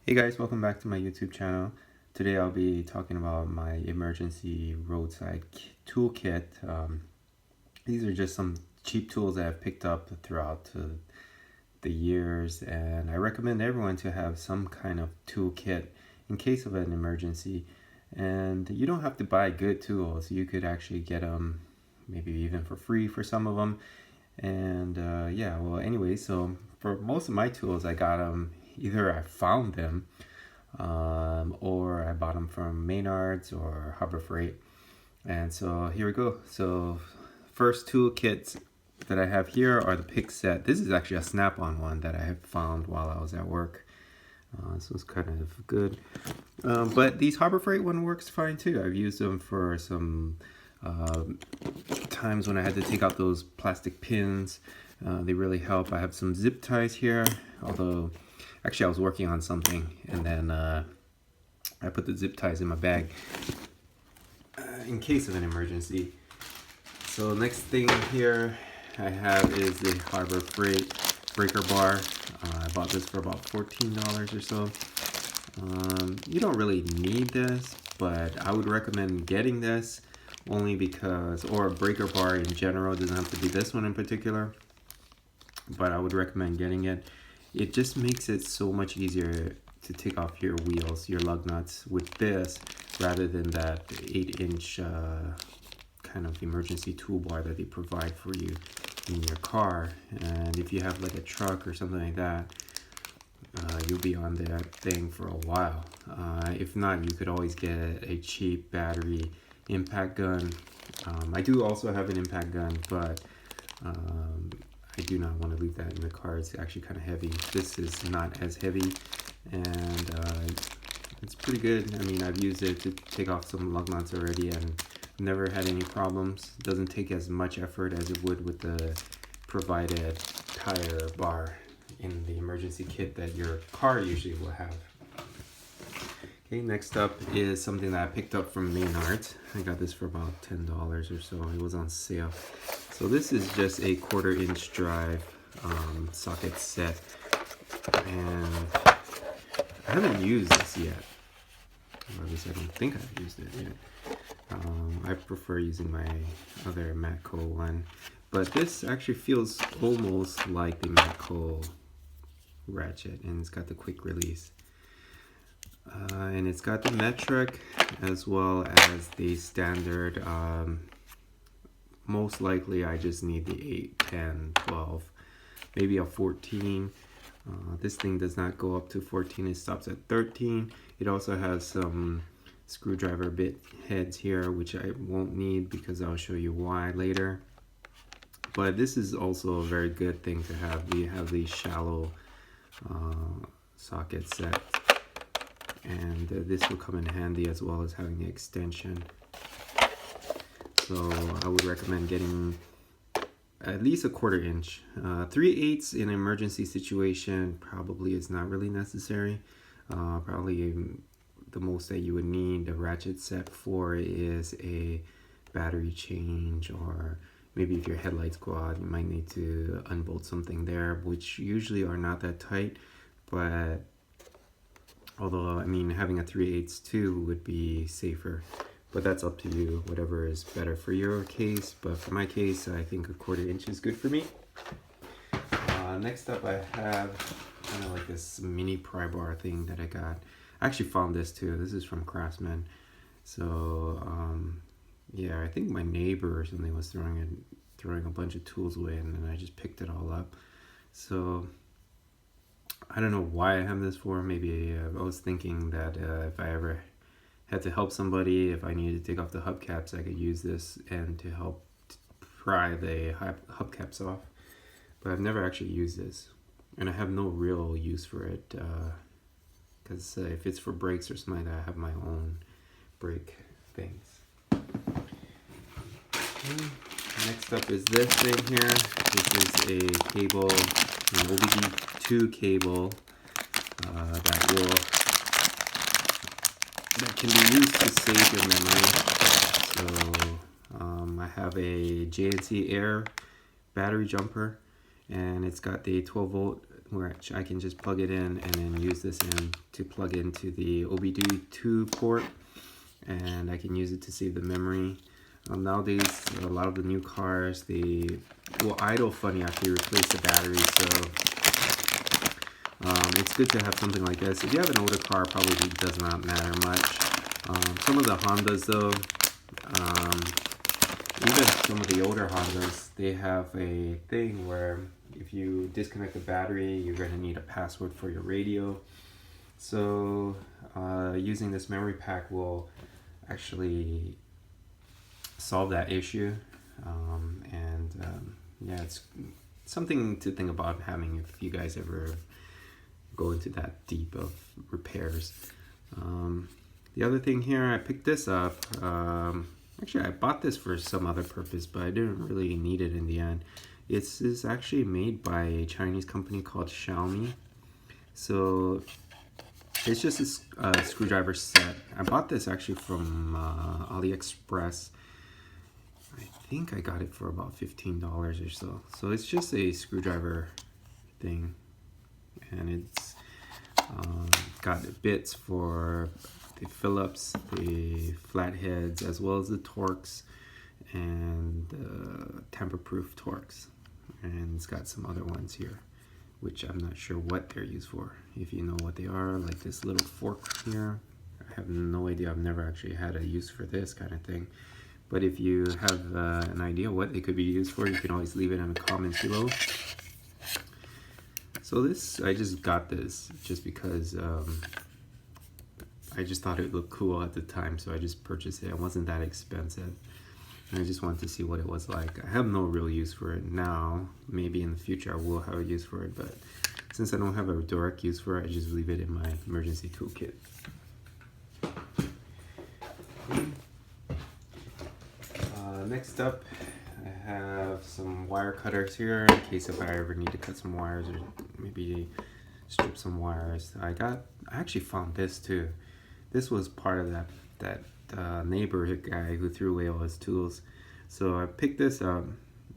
Hey guys, welcome back to my YouTube channel. Today I'll be talking about my emergency roadside toolkit. These are just some cheap tools that I've picked up throughout the years, and I recommend everyone to have some kind of toolkit in case of an emergency. And you don't have to buy good tools. You could actually get them maybe even for free for some of them. And yeah, well, anyway, so for most of my tools, I got them either I found them or I bought them from Menards or Harbor Freight. And so here we go. So first tool kits that I have here are the pick set. This is actually a snap-on one that I have found while I was at work. So it's kind of good. But these Harbor Freight one works fine too. I've used them for some times when I had to take out those plastic pins. They really help. I have some zip ties here, although actually I was working on something and then I put the zip ties in my bag in case of an emergency. So next thing here I have is the Harbor Freight breaker bar. I bought this for about $14 or so. You don't really need this, but I would recommend getting this only because, or a breaker bar in general, it doesn't have to be this one in particular, but I would recommend getting it. It just makes it so much easier to take off your wheels, your lug nuts with this, rather than that 8-inch kind of emergency toolbar that they provide for you in your car. And if you have like a truck or something like that, you'll be on that thing for a while. If not, you could always get a cheap battery impact gun. I do also have an impact gun, but I do not want to leave that in the car. It's actually kind of heavy. This is not as heavy, and it's pretty good. I mean, I've used it to take off some lug nuts already and never had any problems. It doesn't take as much effort as it would with the provided tire bar in the emergency kit that your car usually will have. Okay, next up is something that I picked up from Menards. I got this for about $10 or so. It was on sale. So this is just a 1/4-inch drive socket set, and I haven't used this yet. Or at least I don't think I've used it yet. I prefer using my other Matco one, but this actually feels almost like the Matco ratchet, and it's got the quick release. And it's got the metric as well as the standard. Most likely I just need the 8, 10, 12, maybe a 14. This thing does not go up to 14, it stops at 13. It also has some screwdriver bit heads here, which I won't need because I'll show you why later. But this is also a very good thing to have. We have these shallow socket sets, and this will come in handy as well as having the extension. So I would recommend getting at least a 1/4-inch. 3/8 in an emergency situation probably is not really necessary. Probably the most that you would need a ratchet set for is a battery change, or maybe if your headlights go out, you might need to unbolt something there, which usually are not that tight. But although, I mean, having a 3/8 too would be safer. But that's up to you, whatever is better for your case. But for my case, I think a 1/4-inch is good for me. Next up, I have kind of like this mini pry bar thing that I got. I actually found this too. This is from Craftsman. So yeah, I think my neighbor or something was throwing a bunch of tools away, and then I just picked it all up. So I don't know why I have this for. Maybe I was thinking that if I ever had to help somebody, if I needed to take off the hubcaps, I could use this and to help pry the hubcaps off. But I've never actually used this, and I have no real use for it because if it's for brakes or something like that, I have my own brake things. Okay. Next up is this thing here. This is a cable, an OBD2 cable that can be used to save your memory. So I have a JNC Air battery jumper, and it's got the 12 volt which I can just plug it in and then use this in to plug into the OBD2 port, and I can use it to save the memory. Nowadays, a lot of the new cars, they will idle funny after you replace the battery, so it's good to have something like this. If you have an older car, probably does not matter much. Some of the Hondas though, even some of the older Hondas, they have a thing where if you disconnect the battery, you're going to need a password for your radio. So using this memory pack will actually solve that issue. Yeah, it's something to think about having if you guys ever go into that deep of repairs. The other thing here, I picked this up. Actually, I bought this for some other purpose, but I didn't really need it in the end. It's actually made by a Chinese company called Xiaomi. So it's just a screwdriver set. I bought this actually from AliExpress. I think I got it for about $15 or so. So it's just a screwdriver thing, and it's got bits for the Phillips, the flatheads, as well as the Torx and tamper-proof Torx. And it's got some other ones here, which I'm not sure what they're used for. If you know what they are, like this little fork here, I have no idea. I've never actually had a use for this kind of thing. But if you have an idea what they could be used for, you can always leave it in the comments below. So this, I just got this just because I just thought it looked cool at the time, so I just purchased it. It wasn't that expensive, and I just wanted to see what it was like. I have no real use for it now. Maybe in the future I will have a use for it, but since I don't have a direct use for it, I just leave it in my emergency toolkit. Next up, I have some wire cutters here in case if I ever need to cut some wires or maybe strip some wires. I actually found this too. This was part of that neighborhood guy who threw away all his tools. So I picked this up.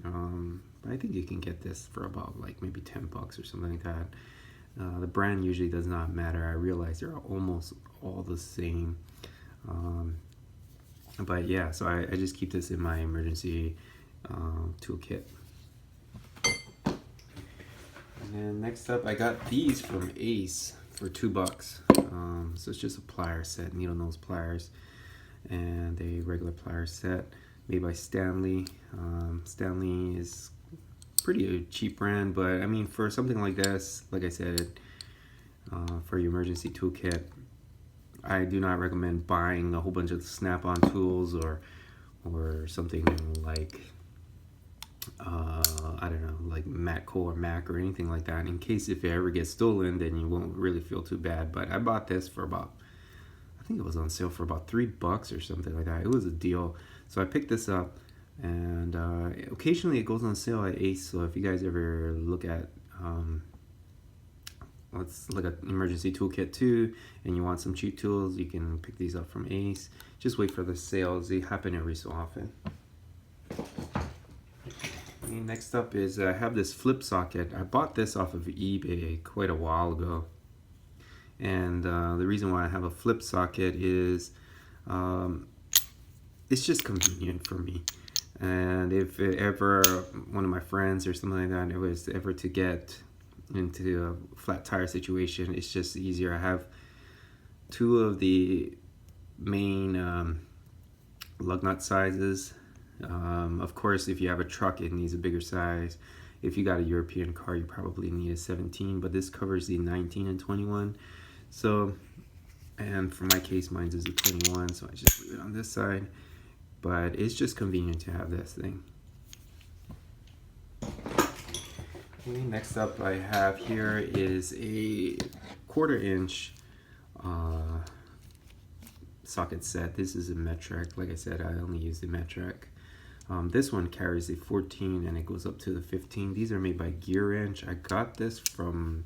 I think you can get this for about like maybe $10 or something like that. The brand usually does not matter. I realize they're almost all the same. But yeah, so I just keep this in my emergency toolkit. And then next up, I got these from Ace for $2. So it's just a plier set, needle nose pliers, and a regular plier set made by Stanley. Stanley is pretty cheap brand, but I mean for something like this, like I said, for your emergency toolkit, I do not recommend buying a whole bunch of snap-on tools or something like I don't know, like Matco or Mac or anything like that. In case if it ever gets stolen, then you won't really feel too bad. But I bought this for about, I think it was on sale for about $3 or something like that. It was a deal, so I picked this up. And occasionally it goes on sale at Ace. So if you guys ever look at let's look at emergency toolkit 2 and you want some cheap tools, you can pick these up from Ace. Just wait for the sales. They happen every so often. And next up is I have this flip socket. I bought this off of eBay quite a while ago, and the reason why I have a flip socket is it's just convenient for me. And if ever one of my friends or something like that, it was ever to get into a flat tire situation, it's just easier. I have two of the main lug nut sizes. Of course, if you have a truck, it needs a bigger size. If you got a European car, you probably need a 17, but this covers the 19 and 21. So, and for my case, mine is a 21, so I just leave it on this side. But it's just convenient to have this thing. Okay, next up I have here is a 1/4 inch socket set. This is a metric. Like I said, I only use the metric. This one carries a 14 and it goes up to the 15. These are made by Gear Wrench. I got this from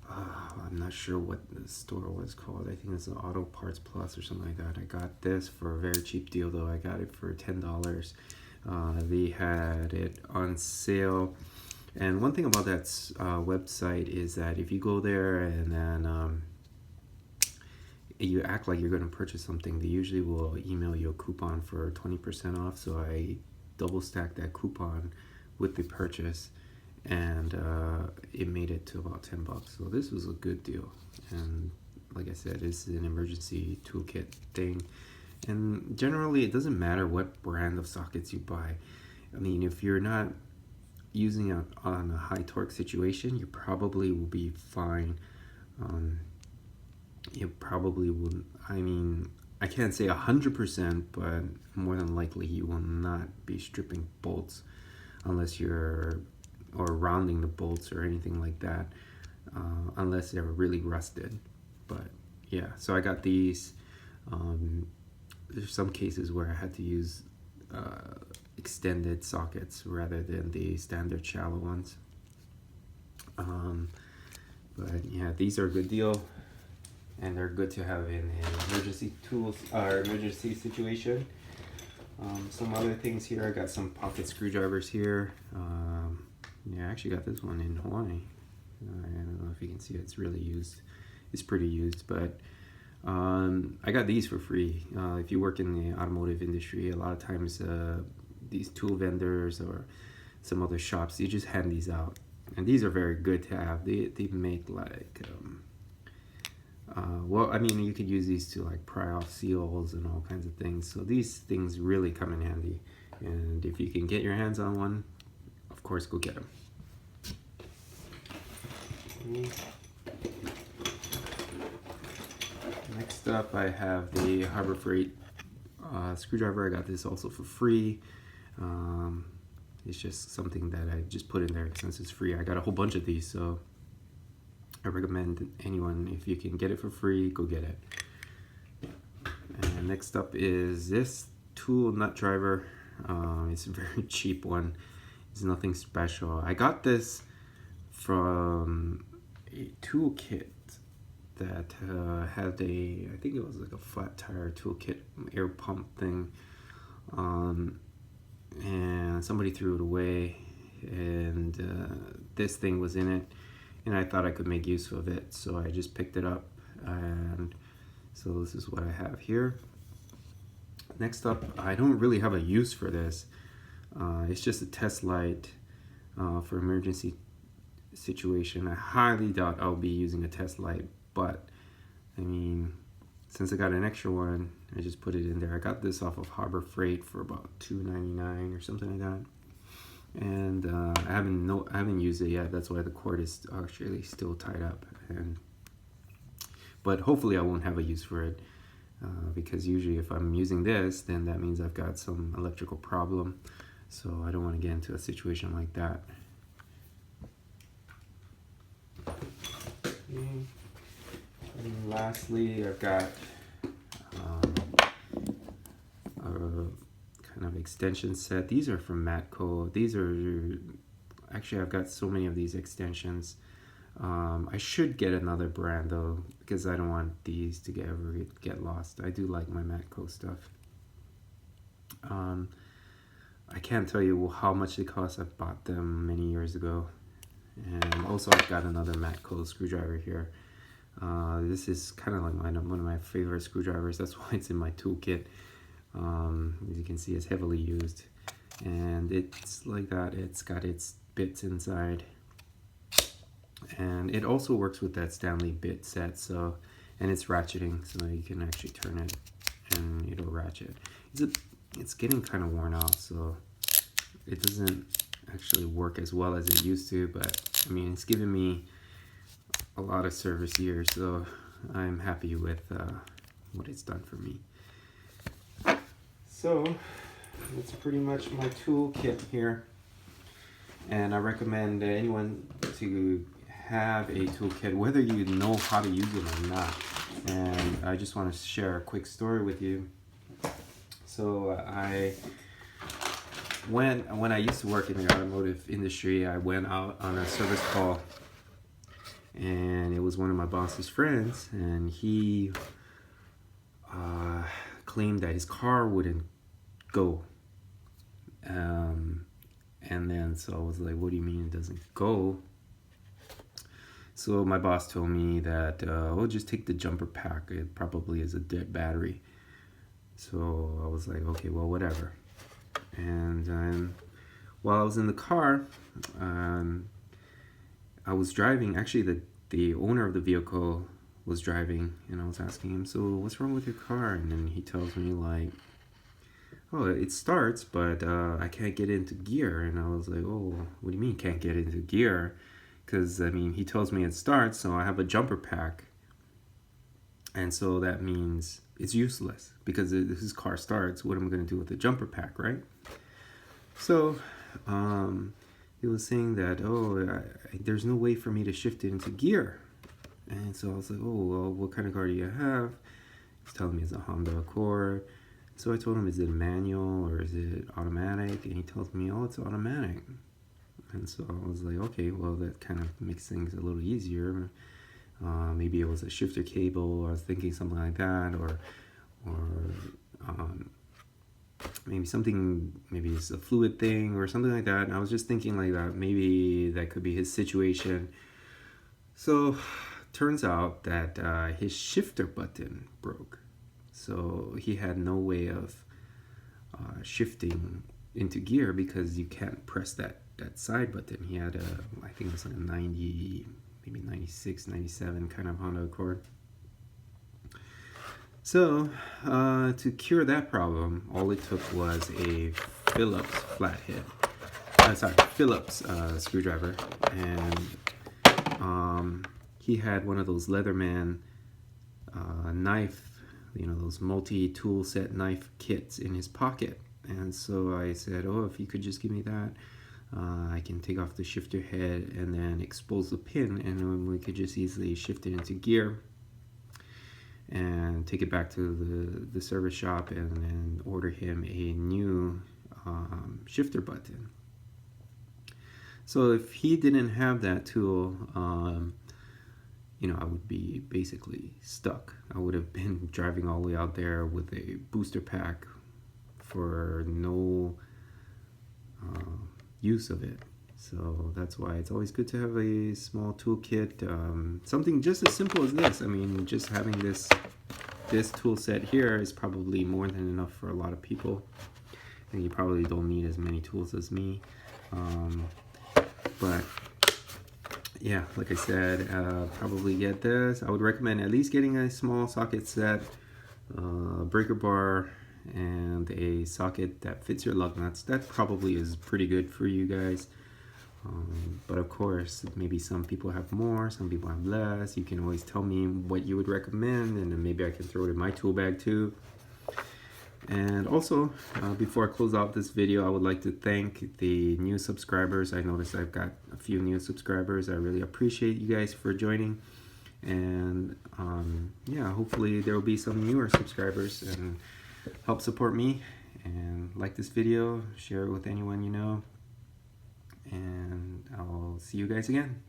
I'm not sure what the store was called. I think it's an Auto Parts Plus or something like that. I got this for a very cheap deal though. I got it for $10. They had it on sale And one thing about that website is that if you go there and then you act like you're going to purchase something, they usually will email you a coupon for 20% off. So I double stacked that coupon with the purchase, and it made it to about $10. So this was a good deal. And like I said, this is an emergency toolkit thing. And generally, it doesn't matter what brand of sockets you buy. I mean, if you're not using it on a high torque situation, you probably will be fine. You probably will. I mean, I can't say 100%, but more than likely you will not be stripping bolts unless you're, or rounding the bolts or anything like that, unless they're really rusted. But yeah, so I got these. There's some cases where I had to use extended sockets rather than the standard shallow ones. But yeah, these are a good deal, and they're good to have in an emergency tools or emergency situation. Some other things here, I got some pocket screwdrivers here. Yeah, I actually got this one in Hawaii. I don't know if you can see it, it's really used. It's pretty used, but I got these for free. If you work in the automotive industry, a lot of times these tool vendors or some other shops, you just hand these out. And these are very good to have. They make like, well, I mean, you could use these to like pry off seals and all kinds of things. So these things really come in handy. And if you can get your hands on one, of course, go get them. Next up, I have the Harbor Freight screwdriver. I got this also for free. It's just something that I just put in there since it's free. I got a whole bunch of these, so I recommend anyone, if you can get it for free, go get it. And next up is this tool nut driver. It's a very cheap one. It's nothing special. I got this from a toolkit that had a, I think it was like a flat tire toolkit air pump thing, and somebody threw it away, and this thing was in it, and I thought I could make use of it, so I just picked it up, and so this is what I have here. Next up, I don't really have a use for this. It's just a test light for emergency situation. I highly doubt I'll be using a test light, but I mean, since I got an extra one, I just put it in there. I got this off of Harbor Freight for about $2.99 or something like that, and I haven't used it yet. That's why the cord is actually still tied up. But hopefully I won't have a use for it, because usually if I'm using this, then that means I've got some electrical problem. So I don't want to get into a situation like that. And lastly, I've got a kind of extension set. These are from Matco. These are, actually I've got so many of these extensions. I should get another brand though, because I don't want these to ever get lost. I do like my Matco stuff. I can't tell you how much they cost. I bought them many years ago. And also I've got another Matco screwdriver here. This is kind of like one of my favorite screwdrivers. That's why it's in my toolkit. As you can see, it's heavily used. And it's like that. It's got its bits inside. And it also works with that Stanley bit set. So, and it's ratcheting, so you can actually turn it and it'll ratchet. It's getting kind of worn out, so it doesn't actually work as well as it used to, but I mean, it's given me a lot of service years, so I'm happy with what it's done for me. So that's pretty much my toolkit here, and I recommend anyone to have a toolkit, whether you know how to use it or not. And I just want to share a quick story with you. So when I used to work in the automotive industry, I went out on a service call, and it was one of my boss's friends, and he claimed that his car wouldn't go, And then so I was like, what do you mean it doesn't go? So my boss told me that, oh, just take the jumper pack. It probably is a dead battery. So I was like, okay, well, whatever. And then while I was in the car, I was driving. Actually, the owner of the vehicle was driving, and I was asking him, so what's wrong with your car? And then he tells me like, oh, it starts, but I can't get into gear. And I was like, oh, what do you mean can't get into gear? Because, I mean, he tells me it starts, so I have a jumper pack. And so that means it's useless because his car starts. What am I going to do with the jumper pack, right? So he was saying that, oh, there's no way for me to shift it into gear. And so I was like, oh, well, what kind of car do you have? He's telling me it's a Honda Accord. So I told him, is it manual or is it automatic? And he tells me, oh, it's automatic. And so I was like, okay, well, that kind of makes things a little easier. Maybe it was a shifter cable. I was thinking something like that, or maybe it's a fluid thing or something like that. And I was just thinking like that. Maybe that could be his situation. So turns out that his shifter button broke. So he had no way of shifting into gear because you can't press that side button. He had I think it was like a 90, maybe 96, 97 kind of Honda Accord. So to cure that problem, all it took was a Phillips flathead. Phillips screwdriver, and he had one of those Leatherman knife, those multi-tool set knife kits in his pocket. And so I said, oh, if you could just give me that, I can take off the shifter head and then expose the pin, and then we could just easily shift it into gear and take it back to the service shop and then order him a new shifter button. So if he didn't have that tool, I would be basically stuck. I would have been driving all the way out there with a booster pack for no use of it. So that's why it's always good to have a small toolkit, something just as simple as this. I mean, just having this tool set here is probably more than enough for a lot of people, and you probably don't need as many tools as me. But yeah, like I said, probably get this. I would recommend at least getting a small socket set, breaker bar, and a socket that fits your lug nuts. That probably is pretty good for you guys. But of course, maybe some people have more, some people have less. You can always tell me what you would recommend, and then maybe I can throw it in my tool bag too. And also, before I close out this video, I would like to thank the new subscribers. I noticed I've got a few new subscribers. I really appreciate you guys for joining. And yeah, hopefully there will be some newer subscribers and help support me. And like this video, share it with anyone you know. And I'll see you guys again.